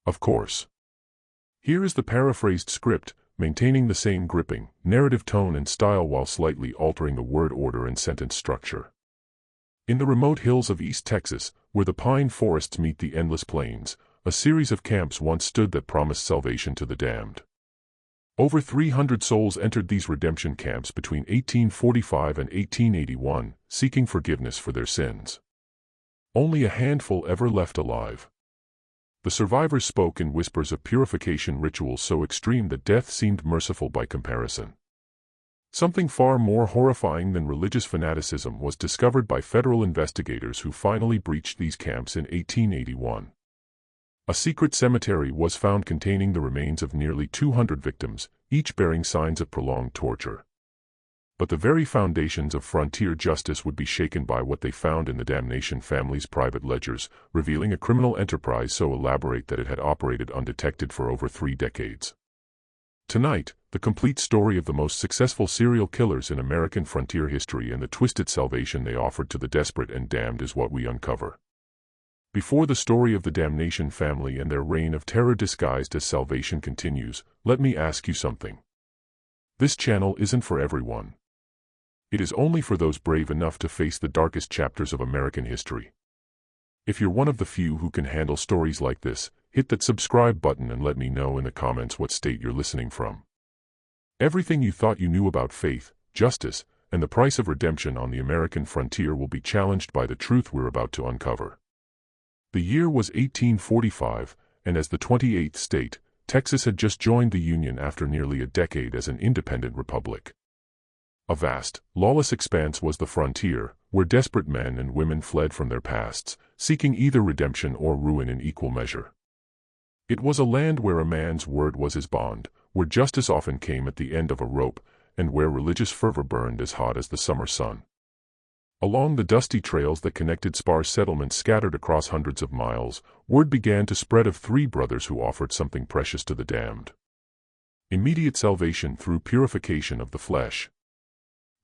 Of course. Here is the paraphrased script, maintaining the same gripping, narrative tone and style while slightly altering the word order and sentence structure. In the remote hills of East Texas, where the pine forests meet the endless plains, a series of camps once stood that promised salvation to the damned. Over 300 souls entered these redemption camps between 1845 and 1881, seeking forgiveness for their sins. Only a handful ever left alive. The survivors spoke in whispers of purification rituals so extreme that death seemed merciful by comparison. Something far more horrifying than religious fanaticism was discovered by federal investigators who finally breached these camps in 1881. A secret cemetery was found containing the remains of nearly 200 victims, each bearing signs of prolonged torture. But the very foundations of frontier justice would be shaken by what they found in the Damnation family's private ledgers, revealing a criminal enterprise so elaborate that it had operated undetected for over 3 decades. Tonight, the complete story of the most successful serial killers in American frontier history and the twisted salvation they offered to the desperate and damned is what we uncover. Before the story of the Damnation family and their reign of terror disguised as salvation continues, let me ask you something. This channel isn't for everyone. It is only for those brave enough to face the darkest chapters of American history. If you're one of the few who can handle stories like this, hit that subscribe button and let me know in the comments what state you're listening from. Everything you thought you knew about faith, justice, and the price of redemption on the American frontier will be challenged by the truth we're about to uncover. The year was 1845, and as the 28th state, Texas had just joined the Union after nearly a decade as an independent republic. A vast, lawless expanse was the frontier, where desperate men and women fled from their pasts, seeking either redemption or ruin in equal measure. It was a land where a man's word was his bond, where justice often came at the end of a rope, and where religious fervor burned as hot as the summer sun. Along the dusty trails that connected sparse settlements scattered across hundreds of miles, word began to spread of 3 brothers who offered something precious to the damned. Immediate salvation through purification of the flesh.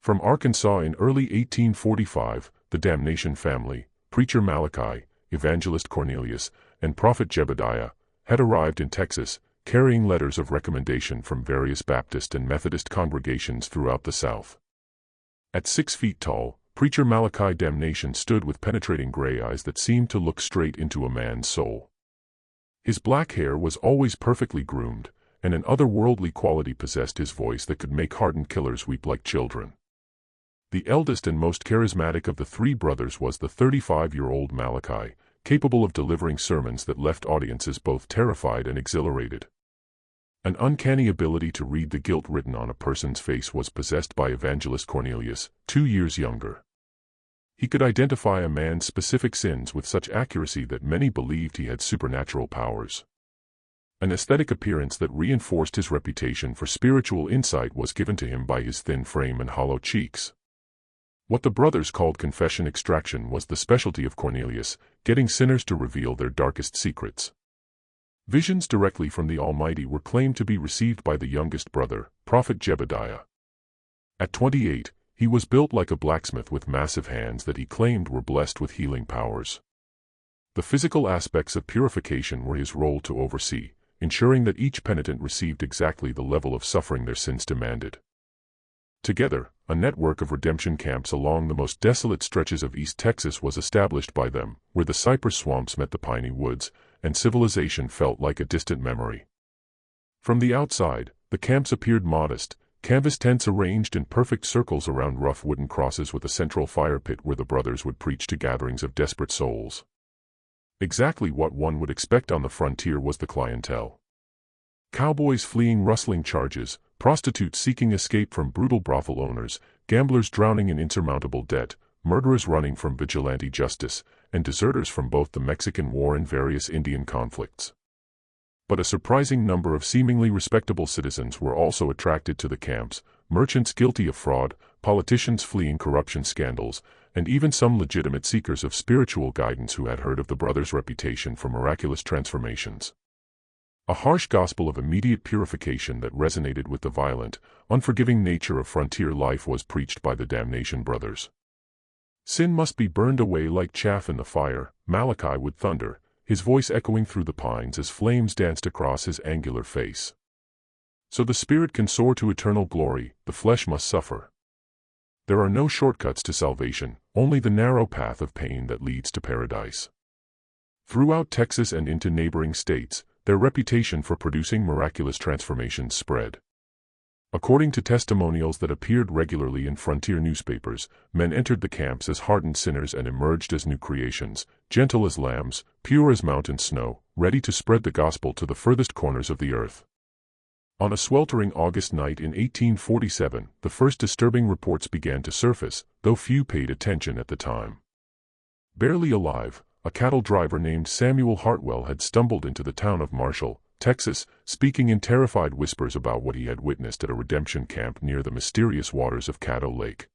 From Arkansas in early 1845, the Damnation family, preacher Malachi, evangelist Cornelius, and prophet Jebediah, had arrived in Texas, carrying letters of recommendation from various Baptist and Methodist congregations throughout the South. At 6 feet tall, preacher Malachi Damnation stood with penetrating gray eyes that seemed to look straight into a man's soul. His black hair was always perfectly groomed, and an otherworldly quality possessed his voice that could make hardened killers weep like children. The eldest and most charismatic of the 3 brothers was the 35-year-old Malachi, capable of delivering sermons that left audiences both terrified and exhilarated. An uncanny ability to read the guilt written on a person's face was possessed by evangelist Cornelius, 2 years younger. He could identify a man's specific sins with such accuracy that many believed he had supernatural powers. An aesthetic appearance that reinforced his reputation for spiritual insight was given to him by his thin frame and hollow cheeks. What the brothers called confession extraction was the specialty of Cornelius, getting sinners to reveal their darkest secrets. Visions directly from the Almighty were claimed to be received by the youngest brother, prophet Jebediah. At 28, he was built like a blacksmith with massive hands that he claimed were blessed with healing powers. The physical aspects of purification were his role to oversee, ensuring that each penitent received exactly the level of suffering their sins demanded. Together, a network of redemption camps along the most desolate stretches of East Texas was established by them, where the cypress swamps met the piney woods, and civilization felt like a distant memory. From the outside, the camps appeared modest, canvas tents arranged in perfect circles around rough wooden crosses with a central fire pit where the brothers would preach to gatherings of desperate souls. Exactly what one would expect on the frontier was the clientele. Cowboys fleeing rustling charges, prostitutes seeking escape from brutal brothel owners, gamblers drowning in insurmountable debt, murderers running from vigilante justice, and deserters from both the Mexican War and various Indian conflicts. But a surprising number of seemingly respectable citizens were also attracted to the camps, merchants guilty of fraud, politicians fleeing corruption scandals, and even some legitimate seekers of spiritual guidance who had heard of the brothers' reputation for miraculous transformations. A harsh gospel of immediate purification that resonated with the violent, unforgiving nature of frontier life was preached by the Damnation brothers. Sin must be burned away like chaff in the fire, Malachi would thunder, his voice echoing through the pines as flames danced across his angular face. So the spirit can soar to eternal glory, the flesh must suffer. There are no shortcuts to salvation, only the narrow path of pain that leads to paradise. Throughout Texas and into neighboring states, their reputation for producing miraculous transformations spread. According to testimonials that appeared regularly in frontier newspapers, men entered the camps as hardened sinners and emerged as new creations, gentle as lambs, pure as mountain snow, ready to spread the gospel to the furthest corners of the earth. On a sweltering August night in 1847, the first disturbing reports began to surface, though few paid attention at the time. Barely alive, a cattle driver named Samuel Hartwell had stumbled into the town of Marshall, Texas, speaking in terrified whispers about what he had witnessed at a redemption camp near the mysterious waters of Caddo Lake.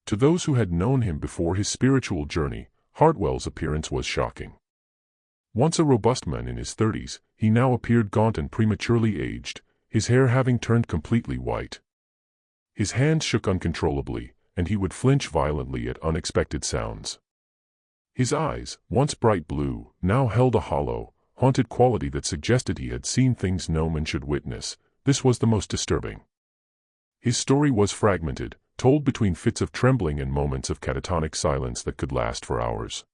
To those who had known him before his spiritual journey, Hartwell's appearance was shocking. Once a robust man in his 30s, he now appeared gaunt and prematurely aged, his hair having turned completely white. His hands shook uncontrollably, and he would flinch violently at unexpected sounds. His eyes, once bright blue, now held a hollow, haunted quality that suggested he had seen things no man should witness. This was the most disturbing. His story was fragmented, told between fits of trembling and moments of catatonic silence that could last for hours.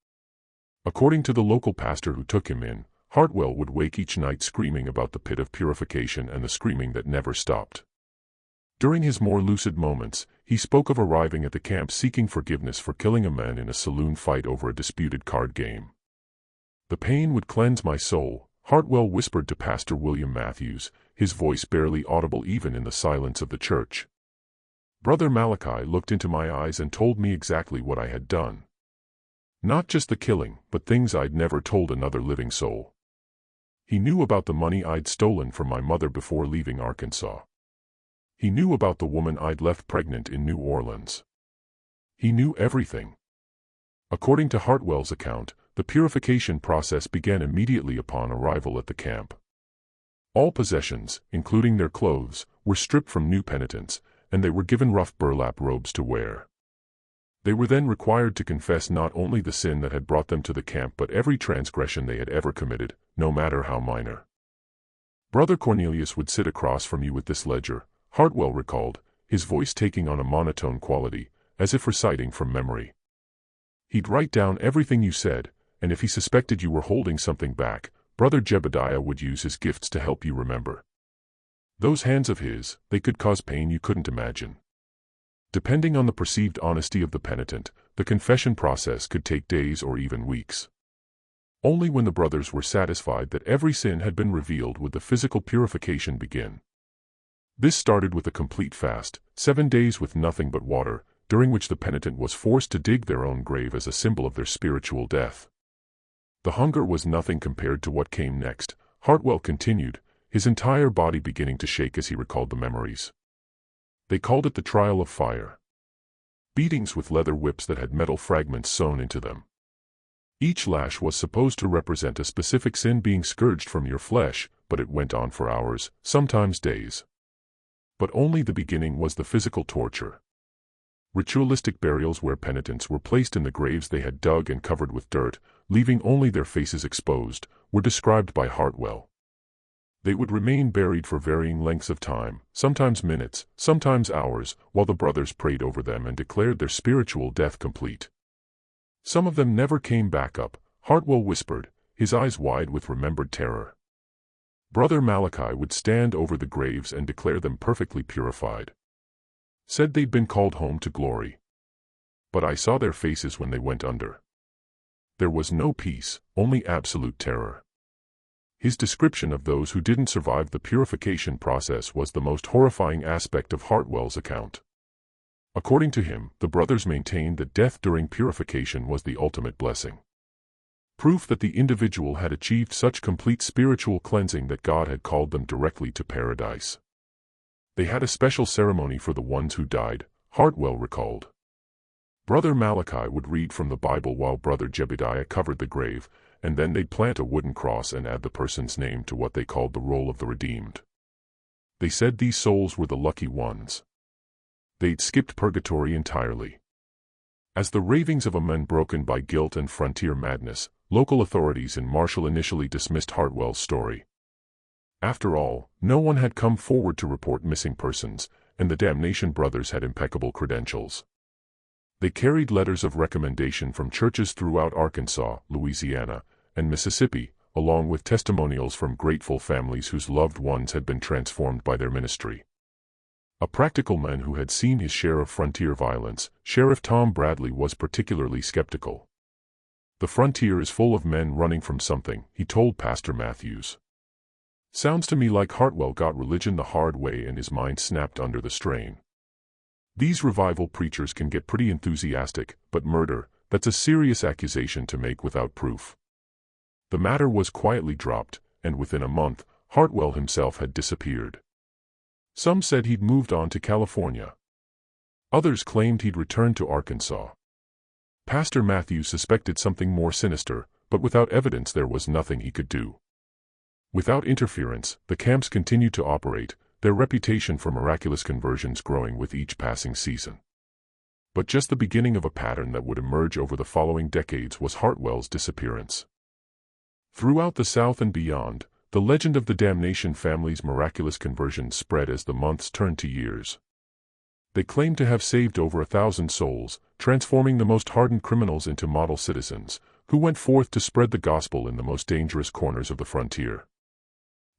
According to the local pastor who took him in, Hartwell would wake each night screaming about the Pit of Purification and the screaming that never stopped. During his more lucid moments, he spoke of arriving at the camp seeking forgiveness for killing a man in a saloon fight over a disputed card game. "The pain would cleanse my soul," Hartwell whispered to Pastor William Matthews, his voice barely audible even in the silence of the church. "Brother Malachi looked into my eyes and told me exactly what I had done. Not just the killing, but things I'd never told another living soul. He knew about the money I'd stolen from my mother before leaving Arkansas. He knew about the woman I'd left pregnant in New Orleans. He knew everything." According to Hartwell's account, the purification process began immediately upon arrival at the camp. All possessions, including their clothes, were stripped from new penitents, and they were given rough burlap robes to wear. They were then required to confess not only the sin that had brought them to the camp but every transgression they had ever committed, no matter how minor. "Brother Cornelius would sit across from you with this ledger," Hartwell recalled, his voice taking on a monotone quality, as if reciting from memory. "He'd write down everything you said, and if he suspected you were holding something back, Brother Jebediah would use his gifts to help you remember. Those hands of his, they could cause pain you couldn't imagine." Depending on the perceived honesty of the penitent, the confession process could take days or even weeks. Only when the brothers were satisfied that every sin had been revealed would the physical purification begin. This started with a complete fast, 7 days with nothing but water, during which the penitent was forced to dig their own grave as a symbol of their spiritual death. The hunger was nothing compared to what came next, Hartwell continued, his entire body beginning to shake as he recalled the memories. They called it the trial of fire. Beatings with leather whips that had metal fragments sewn into them. Each lash was supposed to represent a specific sin being scourged from your flesh, but it went on for hours, sometimes days. But only the beginning was the physical torture. Ritualistic burials where penitents were placed in the graves they had dug and covered with dirt, leaving only their faces exposed, were described by Hartwell. They would remain buried for varying lengths of time, sometimes minutes, sometimes hours, while the brothers prayed over them and declared their spiritual death complete. Some of them never came back up, Hartwell whispered, his eyes wide with remembered terror. Brother Malachi would stand over the graves and declare them perfectly purified. Said they'd been called home to glory. But I saw their faces when they went under. There was no peace, only absolute terror. His description of those who didn't survive the purification process was the most horrifying aspect of Hartwell's account. According to him, the brothers maintained that death during purification was the ultimate blessing. Proof that the individual had achieved such complete spiritual cleansing that God had called them directly to paradise. They had a special ceremony for the ones who died, Hartwell recalled. Brother Malachi would read from the Bible while Brother Jebediah covered the grave, and then they'd plant a wooden cross and add the person's name to what they called the roll of the redeemed. They said these souls were the lucky ones. They'd skipped purgatory entirely. As the ravings of a man broken by guilt and frontier madness, local authorities in Marshall initially dismissed Hartwell's story. After all, no one had come forward to report missing persons, and the Damnation brothers had impeccable credentials. They carried letters of recommendation from churches throughout Arkansas, Louisiana, and Mississippi, along with testimonials from grateful families whose loved ones had been transformed by their ministry. A practical man who had seen his share of frontier violence, Sheriff Tom Bradley was particularly skeptical. "The frontier is full of men running from something," he told Pastor Matthews. "Sounds to me like Hartwell got religion the hard way and his mind snapped under the strain. These revival preachers can get pretty enthusiastic, but murder, that's a serious accusation to make without proof." The matter was quietly dropped, and within a month, Hartwell himself had disappeared. Some said he'd moved on to California. Others claimed he'd returned to Arkansas. Pastor Matthews suspected something more sinister, but without evidence there was nothing he could do. Without interference, the camps continued to operate, their reputation for miraculous conversions growing with each passing season. But just the beginning of a pattern that would emerge over the following decades was Hartwell's disappearance. Throughout the South and beyond, the legend of the Damnation family's miraculous conversions spread as the months turned to years. They claimed to have saved over 1,000 souls, transforming the most hardened criminals into model citizens, who went forth to spread the gospel in the most dangerous corners of the frontier.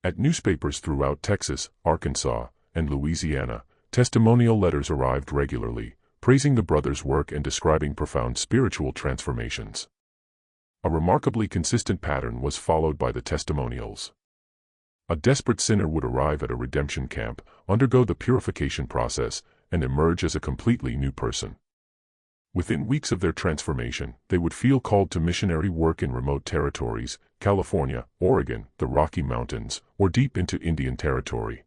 At newspapers throughout Texas, Arkansas, and Louisiana, testimonial letters arrived regularly, praising the brothers' work and describing profound spiritual transformations. A remarkably consistent pattern was followed by the testimonials. A desperate sinner would arrive at a redemption camp, undergo the purification process, and emerge as a completely new person. Within weeks of their transformation, they would feel called to missionary work in remote territories, California, Oregon, the Rocky Mountains, or deep into Indian territory.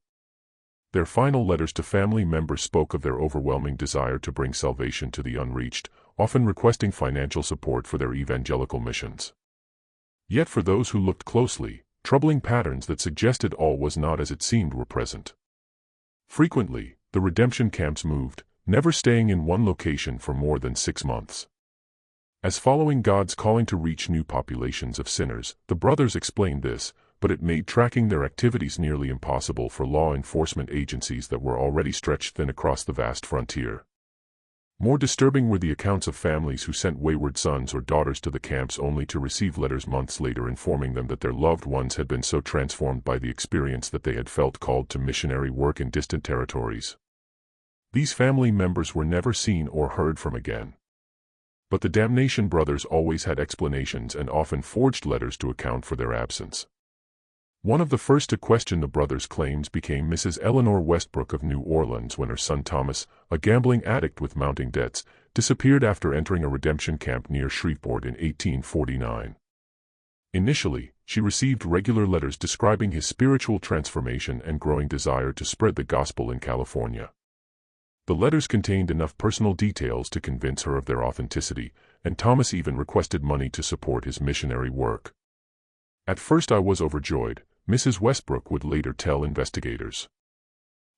Their final letters to family members spoke of their overwhelming desire to bring salvation to the unreached, often requesting financial support for their evangelical missions. Yet for those who looked closely, troubling patterns that suggested all was not as it seemed were present. Frequently, the redemption camps moved, never staying in one location for more than 6 months. As following God's calling to reach new populations of sinners, the brothers explained this, but it made tracking their activities nearly impossible for law enforcement agencies that were already stretched thin across the vast frontier. More disturbing were the accounts of families who sent wayward sons or daughters to the camps only to receive letters months later informing them that their loved ones had been so transformed by the experience that they had felt called to missionary work in distant territories. These family members were never seen or heard from again. But the Damnation brothers always had explanations and often forged letters to account for their absence. One of the first to question the brothers' claims became Mrs. Eleanor Westbrook of New Orleans when her son Thomas, a gambling addict with mounting debts, disappeared after entering a redemption camp near Shreveport in 1849. Initially, she received regular letters describing his spiritual transformation and growing desire to spread the gospel in California. The letters contained enough personal details to convince her of their authenticity, and Thomas even requested money to support his missionary work. "At first I was overjoyed," Mrs. Westbrook would later tell investigators.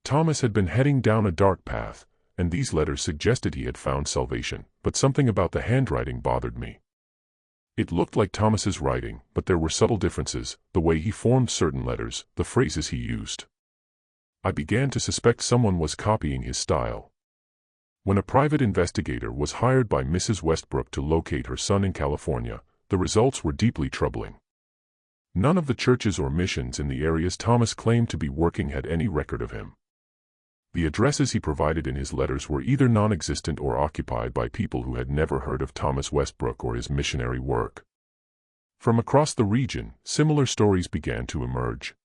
Thomas had been heading down a dark path, and these letters suggested he had found salvation, but something about the handwriting bothered me. It looked like Thomas's writing, but there were subtle differences, the way he formed certain letters, the phrases he used. I began to suspect someone was copying his style. When a private investigator was hired by Mrs. Westbrook to locate her son in California, the results were deeply troubling. None of the churches or missions in the areas Thomas claimed to be working had any record of him. The addresses he provided in his letters were either non-existent or occupied by people who had never heard of Thomas Westbrook or his missionary work. From across the region, similar stories began to emerge.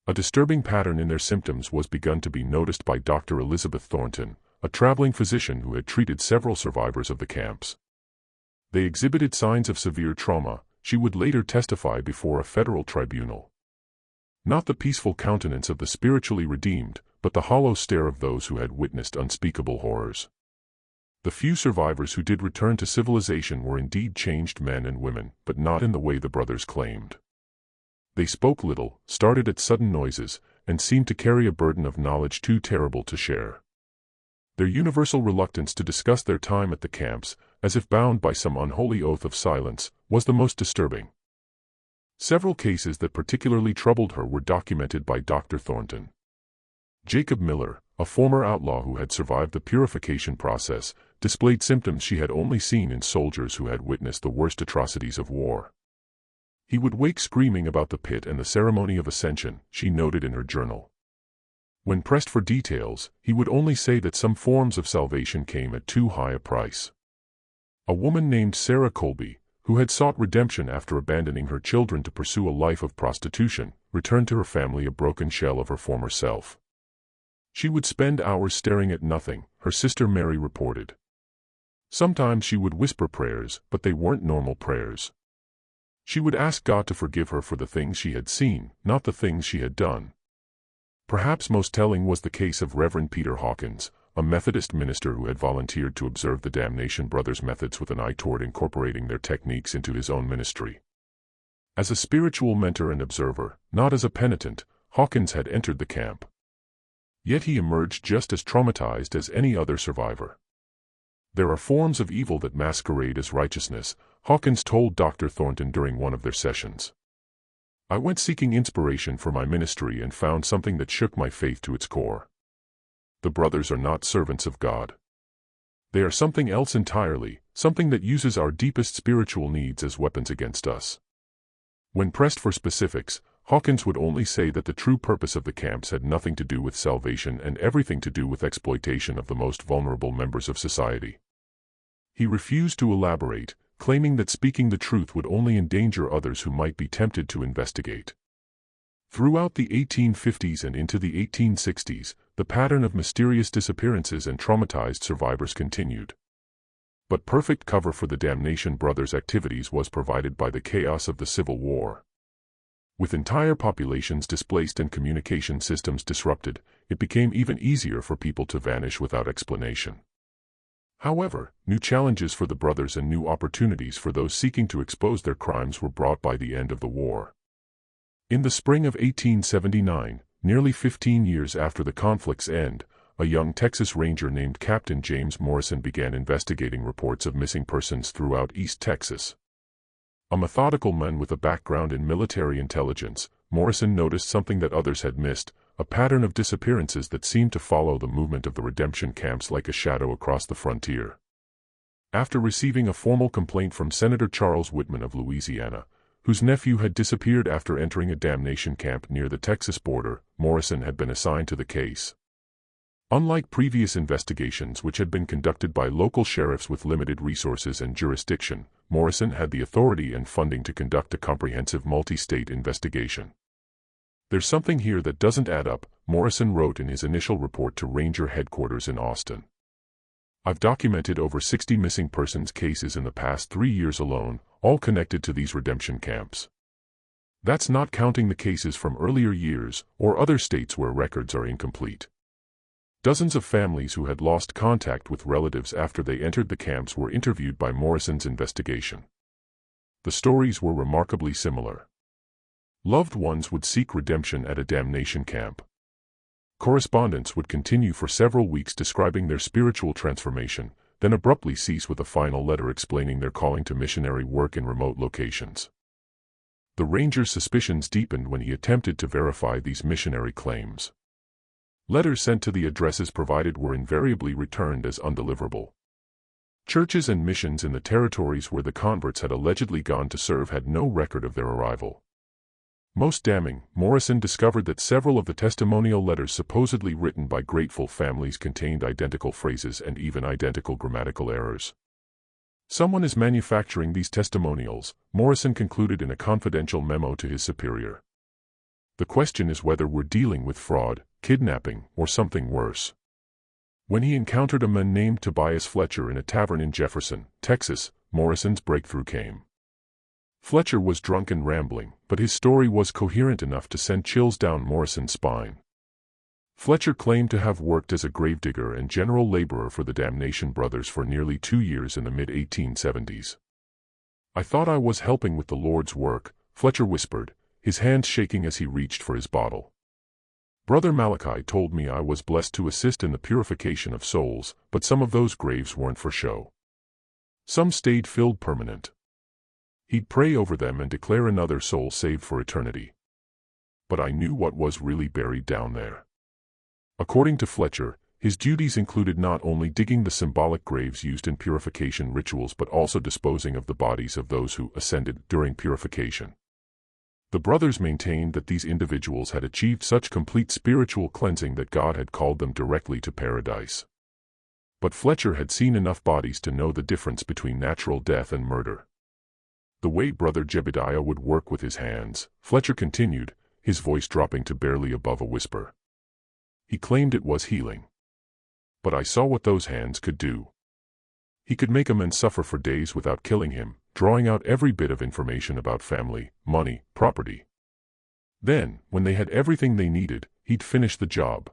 A disturbing pattern in their symptoms was begun to be noticed by Dr. Elizabeth Thornton, a traveling physician who had treated several survivors of the camps. They exhibited signs of severe trauma, she would later testify before a federal tribunal. Not the peaceful countenance of the spiritually redeemed, but the hollow stare of those who had witnessed unspeakable horrors. The few survivors who did return to civilization were indeed changed men and women, but not in the way the brothers claimed. They spoke little, started at sudden noises, and seemed to carry a burden of knowledge too terrible to share. Their universal reluctance to discuss their time at the camps, as if bound by some unholy oath of silence, was the most disturbing. Several cases that particularly troubled her were documented by Dr. Thornton. Jacob Miller, a former outlaw who had survived the purification process, displayed symptoms she had only seen in soldiers who had witnessed the worst atrocities of war. He would wake screaming about the pit and the ceremony of ascension, she noted in her journal. When pressed for details, he would only say that some forms of salvation came at too high a price. A woman named Sarah Colby, who had sought redemption after abandoning her children to pursue a life of prostitution, returned to her family a broken shell of her former self. She would spend hours staring at nothing, her sister Mary reported. Sometimes she would whisper prayers, but they weren't normal prayers. She would ask God to forgive her for the things she had seen, not the things she had done. Perhaps most telling was the case of Reverend Peter Hawkins, a Methodist minister who had volunteered to observe the Damnation brothers' methods with an eye toward incorporating their techniques into his own ministry. As a spiritual mentor and observer, not as a penitent, Hawkins had entered the camp. Yet he emerged just as traumatized as any other survivor. There are forms of evil that masquerade as righteousness, Hawkins told Dr. Thornton during one of their sessions. I went seeking inspiration for my ministry and found something that shook my faith to its core. The brothers are not servants of God. They are something else entirely, something that uses our deepest spiritual needs as weapons against us. When pressed for specifics, Hawkins would only say that the true purpose of the camps had nothing to do with salvation and everything to do with exploitation of the most vulnerable members of society. He refused to elaborate, claiming that speaking the truth would only endanger others who might be tempted to investigate. Throughout the 1850s and into the 1860s, the pattern of mysterious disappearances and traumatized survivors continued. But perfect cover for the Damnation brothers' activities was provided by the chaos of the Civil War. With entire populations displaced and communication systems disrupted, it became even easier for people to vanish without explanation. However, new challenges for the brothers and new opportunities for those seeking to expose their crimes were brought by the end of the war. In the spring of 1879, nearly 15 years after the conflict's end, a young Texas Ranger named Captain James Morrison began investigating reports of missing persons throughout East Texas. A methodical man with a background in military intelligence, Morrison noticed something that others had missed, a pattern of disappearances that seemed to follow the movement of the redemption camps like a shadow across the frontier. After receiving a formal complaint from Senator Charles Whitman of Louisiana, whose nephew had disappeared after entering a damnation camp near the Texas border, Morrison had been assigned to the case. Unlike previous investigations which had been conducted by local sheriffs with limited resources and jurisdiction, Morrison had the authority and funding to conduct a comprehensive multi-state investigation. "There's something here that doesn't add up," Morrison wrote in his initial report to Ranger headquarters in Austin. "I've documented over 60 missing persons cases in the past 3 years alone, all connected to these redemption camps. That's not counting the cases from earlier years or other states where records are incomplete." Dozens of families who had lost contact with relatives after they entered the camps were interviewed by Morrison's investigation. The stories were remarkably similar. Loved ones would seek redemption at a damnation camp. Correspondence would continue for several weeks describing their spiritual transformation, then abruptly cease with a final letter explaining their calling to missionary work in remote locations. The ranger's suspicions deepened when he attempted to verify these missionary claims. Letters sent to the addresses provided were invariably returned as undeliverable. Churches and missions in the territories where the converts had allegedly gone to serve had no record of their arrival. Most damning, Morrison discovered that several of the testimonial letters supposedly written by grateful families contained identical phrases and even identical grammatical errors. "Someone is manufacturing these testimonials," Morrison concluded in a confidential memo to his superior. "The question is whether we're dealing with fraud, kidnapping, or something worse." When he encountered a man named Tobias Fletcher in a tavern in Jefferson, Texas, Morrison's breakthrough came. Fletcher was drunk and rambling, but his story was coherent enough to send chills down Morrison's spine. Fletcher claimed to have worked as a gravedigger and general laborer for the Damnation brothers for nearly 2 years in the mid-1870s. "I thought I was helping with the Lord's work," Fletcher whispered, his hands shaking as he reached for his bottle. Brother Malachi told me I was blessed to assist in the purification of souls, but some of those graves weren't for show. Some stayed filled permanent. He'd pray over them and declare another soul saved for eternity. But I knew what was really buried down there. According to Fletcher, his duties included not only digging the symbolic graves used in purification rituals but also disposing of the bodies of those who ascended during purification. The brothers maintained that these individuals had achieved such complete spiritual cleansing that God had called them directly to paradise. But Fletcher had seen enough bodies to know the difference between natural death and murder. The way Brother Jebediah would work with his hands, Fletcher continued, his voice dropping to barely above a whisper. He claimed it was healing. But I saw what those hands could do. He could make a man suffer for days without killing him, drawing out every bit of information about family, money, property. Then, when they had everything they needed, he'd finish the job.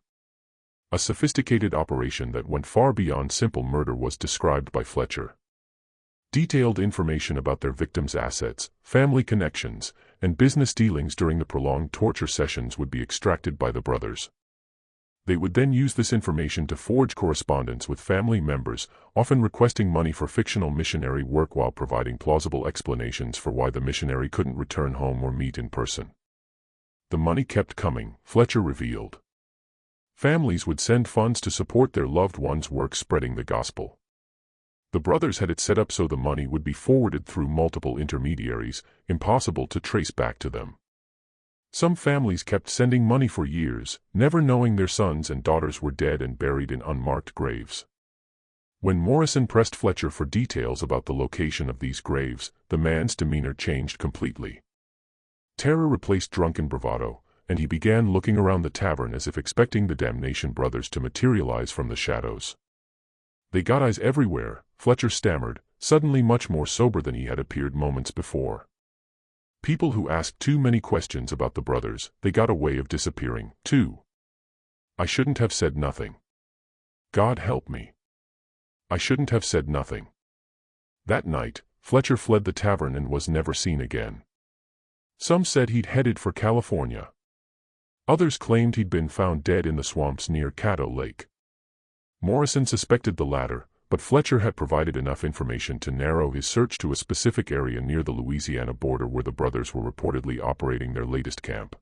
A sophisticated operation that went far beyond simple murder was described by Fletcher. Detailed information about their victims' assets, family connections, and business dealings during the prolonged torture sessions would be extracted by the brothers. They would then use this information to forge correspondence with family members, often requesting money for fictional missionary work while providing plausible explanations for why the missionary couldn't return home or meet in person. The money kept coming, Fletcher revealed. Families would send funds to support their loved ones' work spreading the gospel. The brothers had it set up so the money would be forwarded through multiple intermediaries, impossible to trace back to them. Some families kept sending money for years, never knowing their sons and daughters were dead and buried in unmarked graves. When Morrison pressed Fletcher for details about the location of these graves, the man's demeanor changed completely. Terror replaced drunken bravado, and he began looking around the tavern as if expecting the Damnation brothers to materialize from the shadows. They got eyes everywhere, Fletcher stammered, suddenly much more sober than he had appeared moments before. People who asked too many questions about the brothers, they got a way of disappearing, too. I shouldn't have said nothing. God help me. I shouldn't have said nothing. That night, Fletcher fled the tavern and was never seen again. Some said he'd headed for California. Others claimed he'd been found dead in the swamps near Caddo Lake. Morrison suspected the latter, but Fletcher had provided enough information to narrow his search to a specific area near the Louisiana border where the brothers were reportedly operating their latest camp.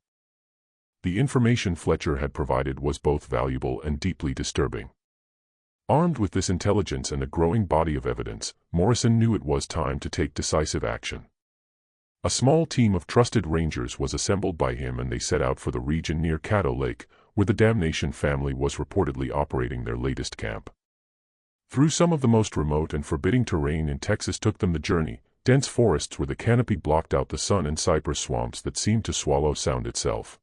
The information Fletcher had provided was both valuable and deeply disturbing. Armed with this intelligence and a growing body of evidence, Morrison knew it was time to take decisive action. A small team of trusted rangers was assembled by him and they set out for the region near Caddo Lake, where the Damnation family was reportedly operating their latest camp. Through some of the most remote and forbidding terrain in Texas took them the journey, dense forests where the canopy blocked out the sun and cypress swamps that seemed to swallow sound itself.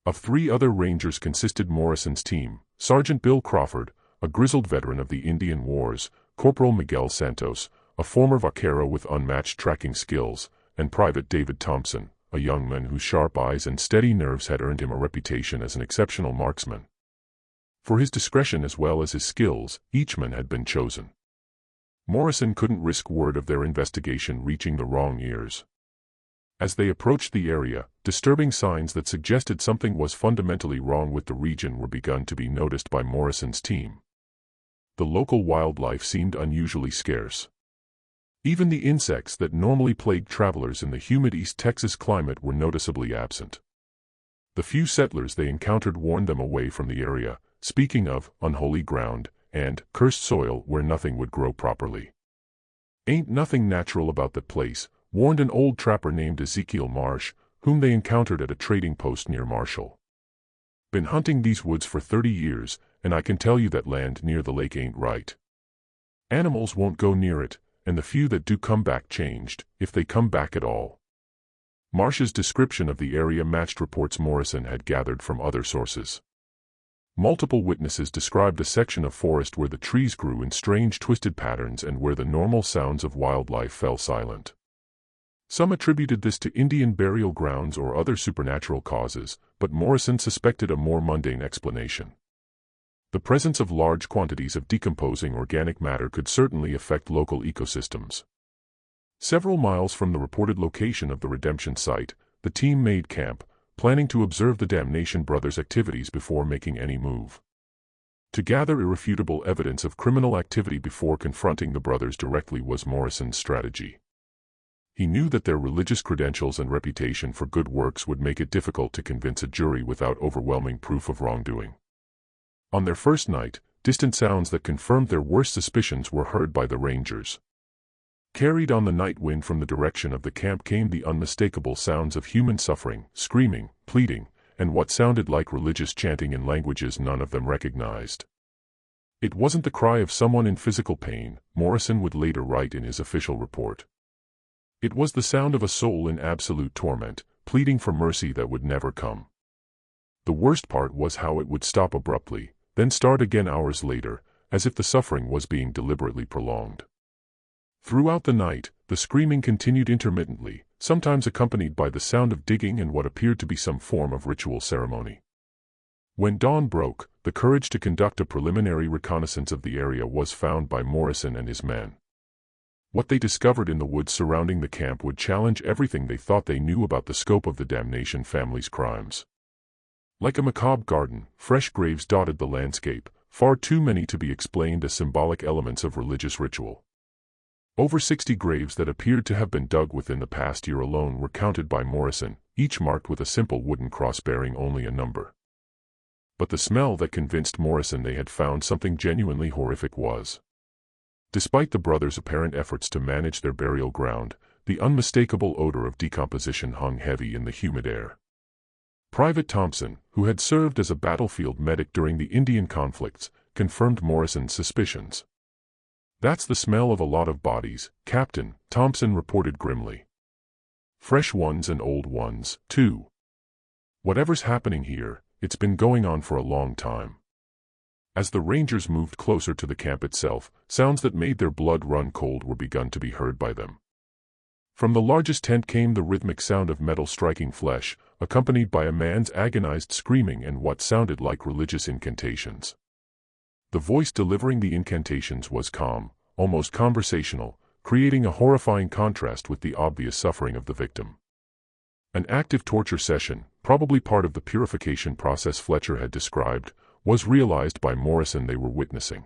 Of 3 other rangers consisted Morrison's team, Sergeant Bill Crawford, a grizzled veteran of the Indian Wars, Corporal Miguel Santos, a former vaquero with unmatched tracking skills, and Private David Thompson, a young man whose sharp eyes and steady nerves had earned him a reputation as an exceptional marksman. For his discretion as well as his skills, each man had been chosen. Morrison couldn't risk word of their investigation reaching the wrong ears. As they approached the area, disturbing signs that suggested something was fundamentally wrong with the region were begun to be noticed by Morrison's team. The local wildlife seemed unusually scarce. Even the insects that normally plagued travelers in the humid East Texas climate were noticeably absent. The few settlers they encountered warned them away from the area, speaking of unholy ground and cursed soil where nothing would grow properly. Ain't nothing natural about that place, warned an old trapper named Ezekiel Marsh, whom they encountered at a trading post near Marshall. Been hunting these woods for 30 years, and I can tell you that land near the lake ain't right. Animals won't go near it, and the few that do come back changed, if they come back at all. Marsh's description of the area matched reports Morrison had gathered from other sources. Multiple witnesses described a section of forest where the trees grew in strange twisted patterns and where the normal sounds of wildlife fell silent. Some attributed this to Indian burial grounds or other supernatural causes, but Morrison suspected a more mundane explanation. The presence of large quantities of decomposing organic matter could certainly affect local ecosystems. Several miles from the reported location of the redemption site, the team made camp, planning to observe the Damnation brothers' activities before making any move. To gather irrefutable evidence of criminal activity before confronting the brothers directly was Morrison's strategy. He knew that their religious credentials and reputation for good works would make it difficult to convince a jury without overwhelming proof of wrongdoing. On their first night, distant sounds that confirmed their worst suspicions were heard by the Rangers. Carried on the night wind from the direction of the camp came the unmistakable sounds of human suffering, screaming, pleading, and what sounded like religious chanting in languages none of them recognized. It wasn't the cry of someone in physical pain, Morrison would later write in his official report. It was the sound of a soul in absolute torment, pleading for mercy that would never come. The worst part was how it would stop abruptly, then start again hours later, as if the suffering was being deliberately prolonged. Throughout the night, the screaming continued intermittently, sometimes accompanied by the sound of digging and what appeared to be some form of ritual ceremony. When dawn broke, the courage to conduct a preliminary reconnaissance of the area was found by Morrison and his men. What they discovered in the woods surrounding the camp would challenge everything they thought they knew about the scope of the Damnation family's crimes. Like a macabre garden, fresh graves dotted the landscape, far too many to be explained as symbolic elements of religious ritual. Over 60 graves that appeared to have been dug within the past year alone were counted by Morrison, each marked with a simple wooden cross bearing only a number. But the smell that convinced Morrison they had found something genuinely horrific was. Despite the brothers' apparent efforts to manage their burial ground, the unmistakable odor of decomposition hung heavy in the humid air. Private Thompson, who had served as a battlefield medic during the Indian conflicts, confirmed Morrison's suspicions. "That's the smell of a lot of bodies, Captain," Thompson reported grimly. "Fresh ones and old ones, too. Whatever's happening here, it's been going on for a long time." As the Rangers moved closer to the camp itself, sounds that made their blood run cold were begun to be heard by them. From the largest tent came the rhythmic sound of metal striking flesh, accompanied by a man's agonized screaming and what sounded like religious incantations. The voice delivering the incantations was calm, almost conversational, creating a horrifying contrast with the obvious suffering of the victim. An active torture session, probably part of the purification process Fletcher had described, was realized by Morrison they were witnessing.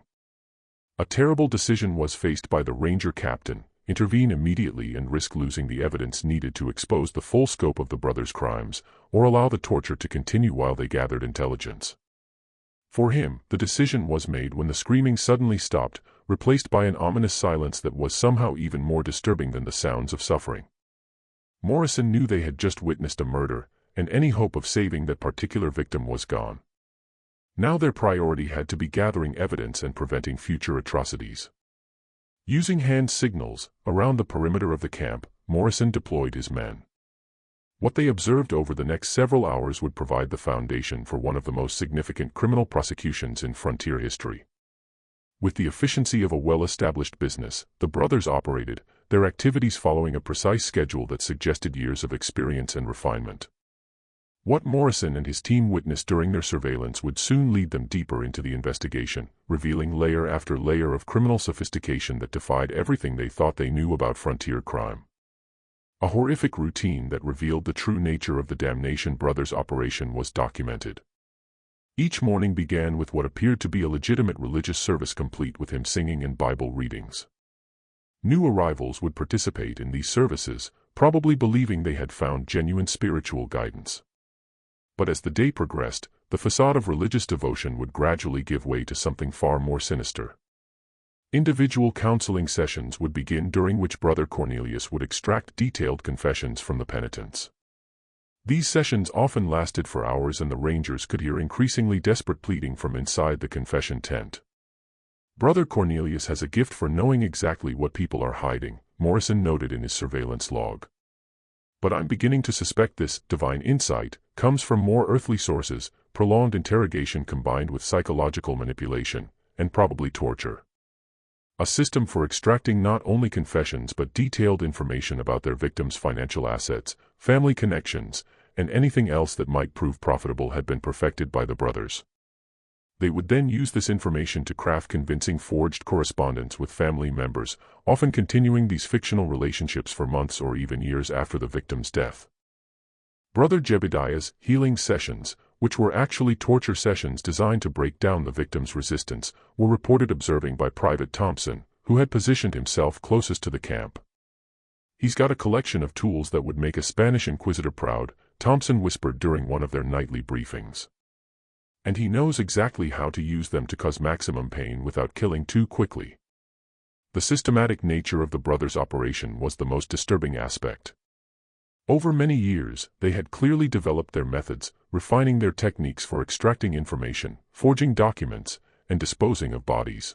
A terrible decision was faced by the Ranger captain: intervene immediately and risk losing the evidence needed to expose the full scope of the brothers' crimes, or allow the torture to continue while they gathered intelligence. For him, the decision was made when the screaming suddenly stopped, replaced by an ominous silence that was somehow even more disturbing than the sounds of suffering. Morrison knew they had just witnessed a murder, and any hope of saving that particular victim was gone. Now their priority had to be gathering evidence and preventing future atrocities. Using hand signals, around the perimeter of the camp, Morrison deployed his men. What they observed over the next several hours would provide the foundation for one of the most significant criminal prosecutions in frontier history. With the efficiency of a well-established business, the brothers operated, their activities following a precise schedule that suggested years of experience and refinement. What Morrison and his team witnessed during their surveillance would soon lead them deeper into the investigation, revealing layer after layer of criminal sophistication that defied everything they thought they knew about frontier crime. A horrific routine that revealed the true nature of the Damnation brothers' operation was documented. Each morning began with what appeared to be a legitimate religious service, complete with hymn singing and Bible readings. New arrivals would participate in these services, probably believing they had found genuine spiritual guidance. But as the day progressed, the facade of religious devotion would gradually give way to something far more sinister. Individual counseling sessions would begin, during which Brother Cornelius would extract detailed confessions from the penitents. These sessions often lasted for hours, and the Rangers could hear increasingly desperate pleading from inside the confession tent. "Brother Cornelius has a gift for knowing exactly what people are hiding," Morrison noted in his surveillance log. "But I'm beginning to suspect this divine insight comes from more earthly sources, prolonged interrogation combined with psychological manipulation, and probably torture. A system for extracting not only confessions but detailed information about their victims' financial assets, family connections, and anything else that might prove profitable had been perfected by the brothers. They would then use this information to craft convincing forged correspondence with family members, often continuing these fictional relationships for months or even years after the victim's death. Brother Jebediah's healing sessions, which were actually torture sessions designed to break down the victim's resistance, were reported observing by Private Thompson, who had positioned himself closest to the camp. "He's got a collection of tools that would make a Spanish inquisitor proud," Thompson whispered during one of their nightly briefings. "And he knows exactly how to use them to cause maximum pain without killing too quickly." The systematic nature of the brothers' operation was the most disturbing aspect. Over many years, they had clearly developed their methods, refining their techniques for extracting information, forging documents, and disposing of bodies.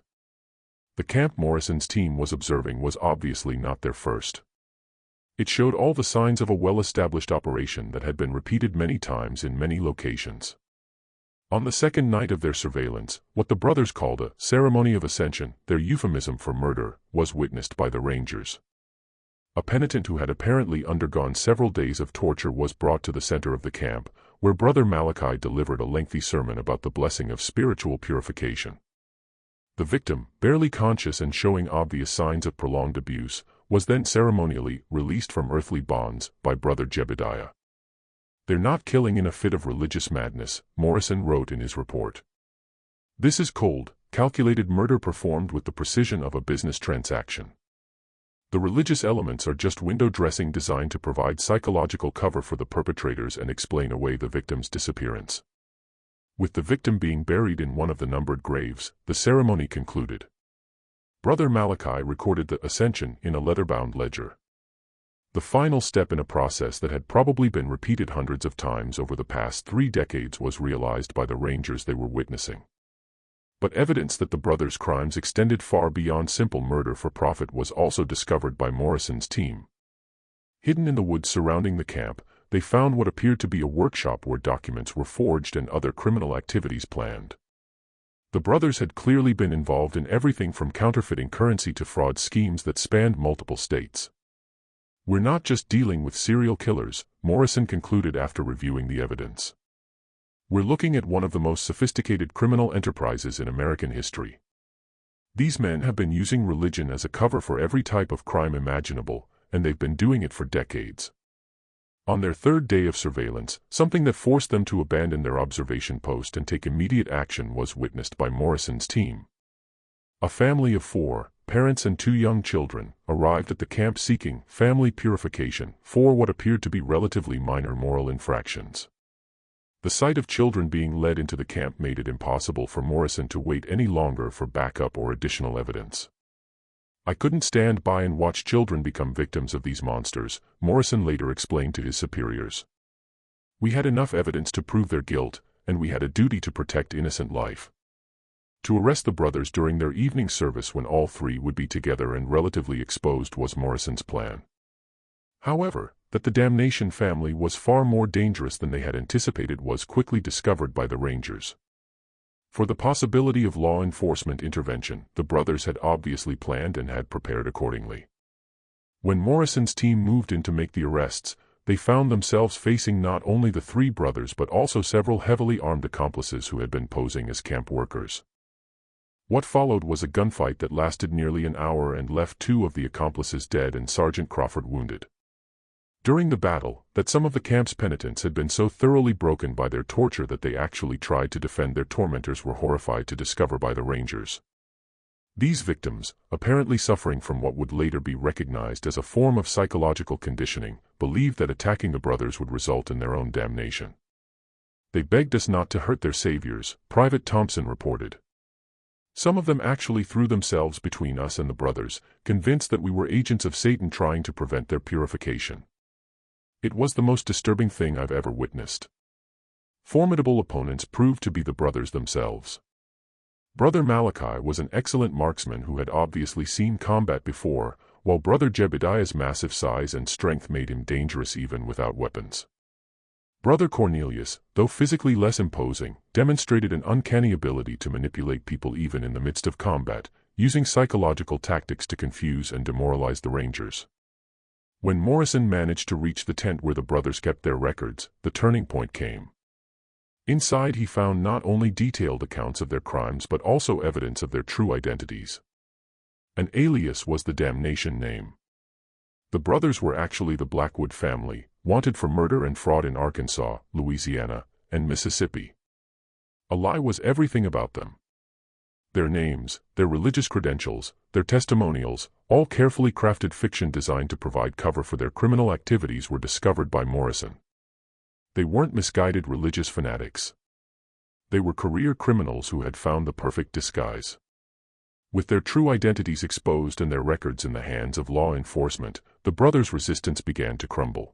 The camp Morrison's team was observing was obviously not their first. It showed all the signs of a well-established operation that had been repeated many times in many locations. On the second night of their surveillance, what the brothers called a ceremony of ascension, their euphemism for murder, was witnessed by the Rangers. A penitent who had apparently undergone several days of torture was brought to the center of the camp, where Brother Malachi delivered a lengthy sermon about the blessing of spiritual purification. The victim, barely conscious and showing obvious signs of prolonged abuse, was then ceremonially released from earthly bonds by Brother Jebediah. "They're not killing in a fit of religious madness," Morrison wrote in his report. "This is cold, calculated murder performed with the precision of a business transaction. The religious elements are just window dressing designed to provide psychological cover for the perpetrators and explain away the victim's disappearance." With the victim being buried in one of the numbered graves, the ceremony concluded. Brother Malachi recorded the ascension in a leather-bound ledger. The final step in a process that had probably been repeated hundreds of times over the past 3 decades was realized by the Rangers they were witnessing. But evidence that the brothers' crimes extended far beyond simple murder for profit was also discovered by Morrison's team. Hidden in the woods surrounding the camp, they found what appeared to be a workshop where documents were forged and other criminal activities planned. The brothers had clearly been involved in everything from counterfeiting currency to fraud schemes that spanned multiple states. "We're not just dealing with serial killers," Morrison concluded after reviewing the evidence. "We're looking at one of the most sophisticated criminal enterprises in American history. These men have been using religion as a cover for every type of crime imaginable, and they've been doing it for decades." On their third day of surveillance, something that forced them to abandon their observation post and take immediate action was witnessed by Morrison's team. A family of 4, parents and 2 young children, arrived at the camp seeking family purification for what appeared to be relatively minor moral infractions. The sight of children being led into the camp made it impossible for Morrison to wait any longer for backup or additional evidence. "I couldn't stand by and watch children become victims of these monsters," Morrison later explained to his superiors. "We had enough evidence to prove their guilt, and we had a duty to protect innocent life." To arrest the brothers during their evening service when all 3 would be together and relatively exposed was Morrison's plan. However, that the Damnation family was far more dangerous than they had anticipated was quickly discovered by the Rangers. For the possibility of law enforcement intervention, the brothers had obviously planned and had prepared accordingly. When Morrison's team moved in to make the arrests, they found themselves facing not only the 3 brothers but also several heavily armed accomplices who had been posing as camp workers. What followed was a gunfight that lasted nearly an hour and left 2 of the accomplices dead and Sergeant Crawford wounded. During the battle, that some of the camp's penitents had been so thoroughly broken by their torture that they actually tried to defend their tormentors were horrified to discover by the Rangers. These victims, apparently suffering from what would later be recognized as a form of psychological conditioning, believed that attacking the brothers would result in their own damnation. "They begged us not to hurt their saviors," Private Thompson reported. "Some of them actually threw themselves between us and the brothers, convinced that we were agents of Satan trying to prevent their purification. It was the most disturbing thing I've ever witnessed." Formidable opponents proved to be the brothers themselves. Brother Malachi was an excellent marksman who had obviously seen combat before, while Brother Jebediah's massive size and strength made him dangerous even without weapons. Brother Cornelius, though physically less imposing, demonstrated an uncanny ability to manipulate people even in the midst of combat, using psychological tactics to confuse and demoralize the Rangers. When Morrison managed to reach the tent where the brothers kept their records, the turning point came. Inside he found not only detailed accounts of their crimes but also evidence of their true identities. An alias was the Damnation name. The brothers were actually the Blackwood family, wanted for murder and fraud in Arkansas, Louisiana, and Mississippi. A lie was everything about them. Their names, their religious credentials, their testimonials, all carefully crafted fiction designed to provide cover for their criminal activities, were discovered by Morrison. They weren't misguided religious fanatics. They were career criminals who had found the perfect disguise. With their true identities exposed and their records in the hands of law enforcement, the brothers' resistance began to crumble.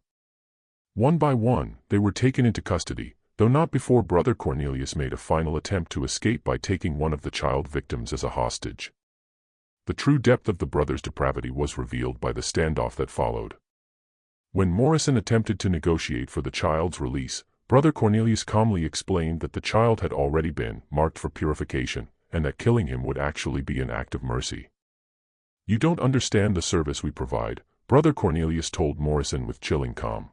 One by one, they were taken into custody, though not before Brother Cornelius made a final attempt to escape by taking one of the child victims as a hostage. The true depth of the brothers' depravity was revealed by the standoff that followed. When Morrison attempted to negotiate for the child's release, Brother Cornelius calmly explained that the child had already been marked for purification, and that killing him would actually be an act of mercy. "You don't understand the service we provide," Brother Cornelius told Morrison with chilling calm.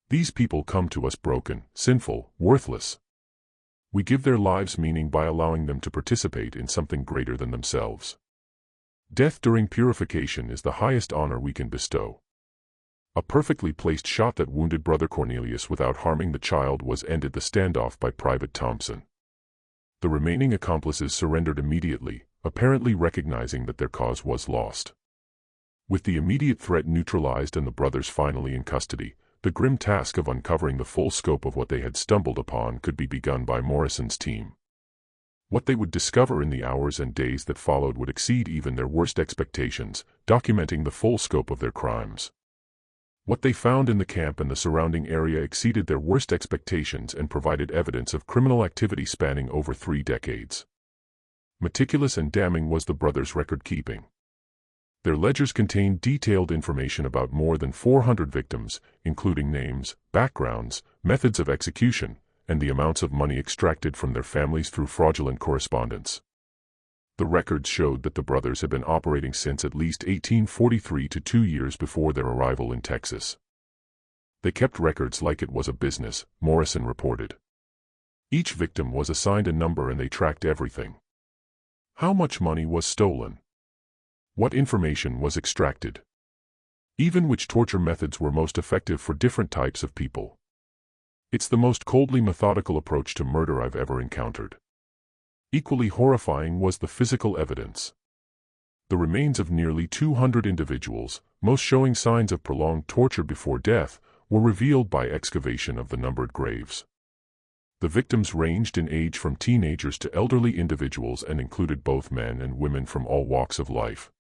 "These people come to us broken, sinful, worthless. We give their lives meaning by allowing them to participate in something greater than themselves. Death during purification is the highest honor we can bestow." A perfectly placed shot that wounded Brother Cornelius without harming the child ended the standoff by Private Thompson. The remaining accomplices surrendered immediately, apparently recognizing that their cause was lost. With the immediate threat neutralized and the brothers finally in custody, the grim task of uncovering the full scope of what they had stumbled upon could be begun by Morrison's team. What they would discover in the hours and days that followed would exceed even their worst expectations, documenting the full scope of their crimes. What they found in the camp and the surrounding area exceeded their worst expectations and provided evidence of criminal activity spanning over 3 decades. Meticulous and damning was the brothers' record-keeping. Their ledgers contained detailed information about more than 400 victims, including names, backgrounds, methods of execution, and the amounts of money extracted from their families through fraudulent correspondence. The records showed that the brothers had been operating since at least 1843 to 2 years before their arrival in Texas. They kept records like it was a business, Morrison reported. Each victim was assigned a number and they tracked everything. How much money was stolen? What information was extracted? Even which torture methods were most effective for different types of people. It's the most coldly methodical approach to murder I've ever encountered. Equally horrifying was the physical evidence. The remains of nearly 200 individuals, most showing signs of prolonged torture before death, were revealed by excavation of the numbered graves. The victims ranged in age from teenagers to elderly individuals and included both men and women from all walks of life.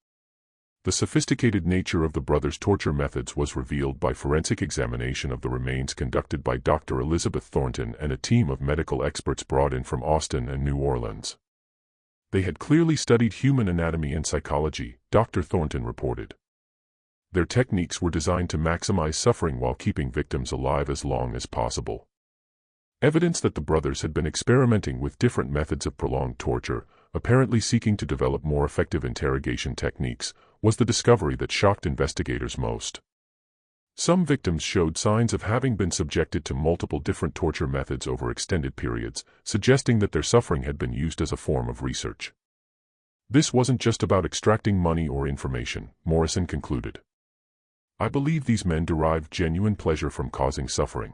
The sophisticated nature of the brothers' torture methods was revealed by forensic examination of the remains conducted by Dr. Elizabeth Thornton and a team of medical experts brought in from Austin and New Orleans. They had clearly studied human anatomy and psychology, Dr. Thornton reported. Their techniques were designed to maximize suffering while keeping victims alive as long as possible. Evidence that the brothers had been experimenting with different methods of prolonged torture, apparently seeking to develop more effective interrogation techniques, was the discovery that shocked investigators most. Some victims showed signs of having been subjected to multiple different torture methods over extended periods, suggesting that their suffering had been used as a form of research. This wasn't just about extracting money or information, Morrison concluded. I believe these men derived genuine pleasure from causing suffering.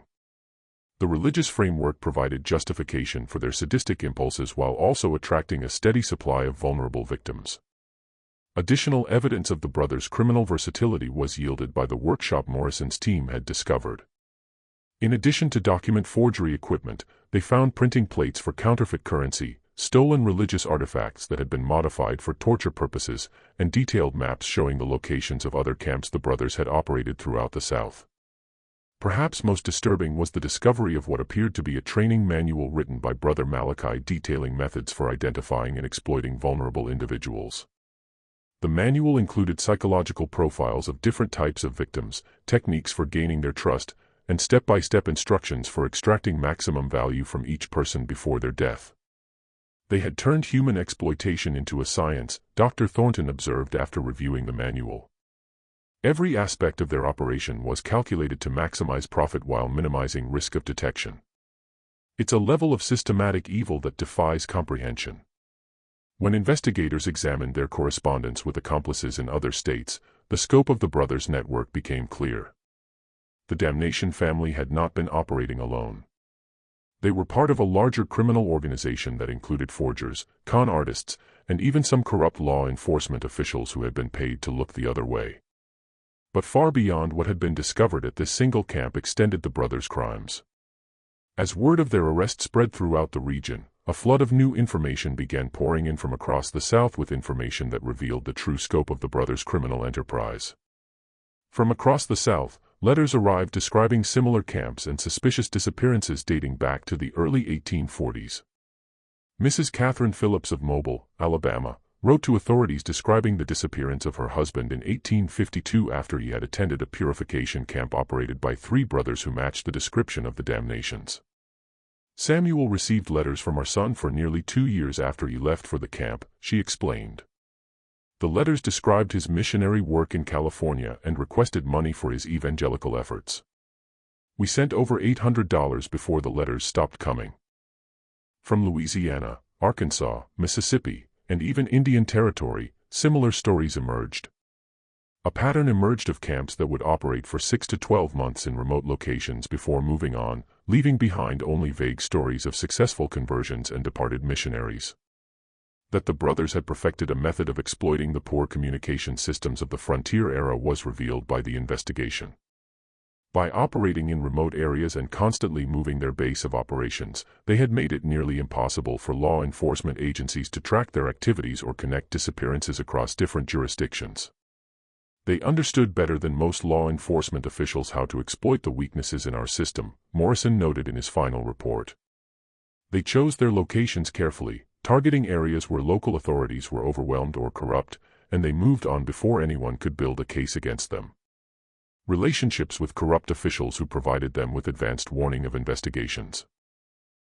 The religious framework provided justification for their sadistic impulses while also attracting a steady supply of vulnerable victims. Additional evidence of the brothers' criminal versatility was yielded by the workshop Morrison's team had discovered. In addition to document forgery equipment, they found printing plates for counterfeit currency, stolen religious artifacts that had been modified for torture purposes, and detailed maps showing the locations of other camps the brothers had operated throughout the South. Perhaps most disturbing was the discovery of what appeared to be a training manual written by Brother Malachi detailing methods for identifying and exploiting vulnerable individuals. The manual included psychological profiles of different types of victims, techniques for gaining their trust, and step-by-step instructions for extracting maximum value from each person before their death. They had turned human exploitation into a science, Dr. Thornton observed after reviewing the manual. Every aspect of their operation was calculated to maximize profit while minimizing risk of detection. It's a level of systematic evil that defies comprehension. When investigators examined their correspondence with accomplices in other states, the scope of the brothers' network became clear. the Damnation family had not been operating alone. They were part of a larger criminal organization that included forgers, con artists, and even some corrupt law enforcement officials who had been paid to look the other way. But far beyond what had been discovered at this single camp extended the brothers' crimes. As word of their arrest spread throughout the region, a flood of new information began pouring in from across the South with information that revealed the true scope of the brothers' criminal enterprise. From across the South, letters arrived describing similar camps and suspicious disappearances dating back to the early 1840s. Mrs. Catherine Phillips of Mobile, Alabama, wrote to authorities describing the disappearance of her husband in 1852 after he had attended a purification camp operated by three brothers who matched the description of the Damnations. Samuel received letters from our son for nearly 2 years after he left for the camp, she explained. The letters described his missionary work in California and requested money for his evangelical efforts. We sent over $800 before the letters stopped coming. From Louisiana, Arkansas, Mississippi, and even Indian Territory, similar stories emerged. A pattern emerged of camps that would operate for 6 to 12 months in remote locations before moving on, leaving behind only vague stories of successful conversions and departed missionaries. That the brothers had perfected a method of exploiting the poor communication systems of the frontier era was revealed by the investigation. By operating in remote areas and constantly moving their base of operations, they had made it nearly impossible for law enforcement agencies to track their activities or connect disappearances across different jurisdictions. They understood better than most law enforcement officials how to exploit the weaknesses in our system, Morrison noted in his final report. They chose their locations carefully, targeting areas where local authorities were overwhelmed or corrupt, and they moved on before anyone could build a case against them. Relationships with corrupt officials who provided them with advanced warning of investigations.